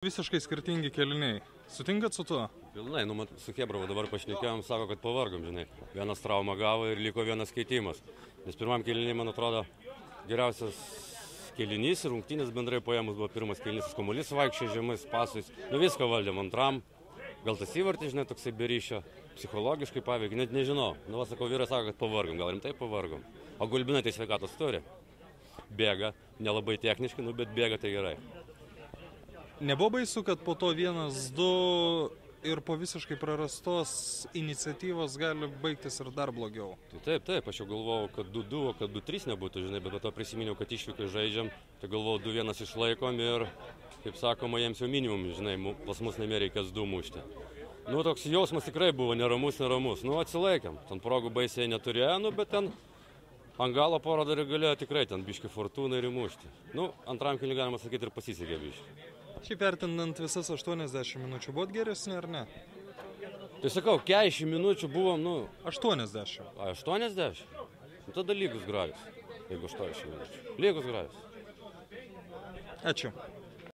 Visiškai skirtingi kėliniai. Sutinkat su tuo? Pilnai, su Hebrovu dabar pašnekėjom, sako, kad pavargom, žinai. Vienas traumą gavo ir liko vienas keitimas. Nes pirmam kėliniai, man atrodo, geriausias kėlinys ir rungtynės bendrai paėmus buvo pirmas kėlinys. Kamuolys vaikščiai žemais pasais. Viską valdėm antram. Gal tas įvartis, žinai, toksai be ryšio. Psichologiškai paveikė, net nežinau. Sakau, vyras sako, kad pavargom. Gal rimtai pavargom. O Gulbinai tai sveikatos turi. Bėga, nelabai techniškai, bet bėga tai gerai. Nebuvo baisu, kad po to 1-2 ir po visiškai prarastos iniciatyvos gali baigtis ir dar blogiau? Taip, aš jau galvojau, kad 2-2, kad 2-3 nebūtų, žinai, bet po to prisiminiau, kad išvykai žaidžiam, tai galvojau 2-1 išlaikom ir, kaip sakoma, jiems jau minimum, žinai, pas mus namie reikės 2 mušti. Toks jausmas tikrai buvo neramus. Atsilaikėm, ten progų baisiai neturėjo, bet ten ant galo porą dar galėjo tikrai ten biški fortūną ir įmušti. Antram kėliniui galima sakyti ir pasisekė biški. Šiaip vertinant visas 80 minučių, buvot geresni ar ne? Tai sakau, 40 minučių buvom, 80. 80? Tada lygus grajus, jeigu 80 minučių. Lygus grajus. Ačiū.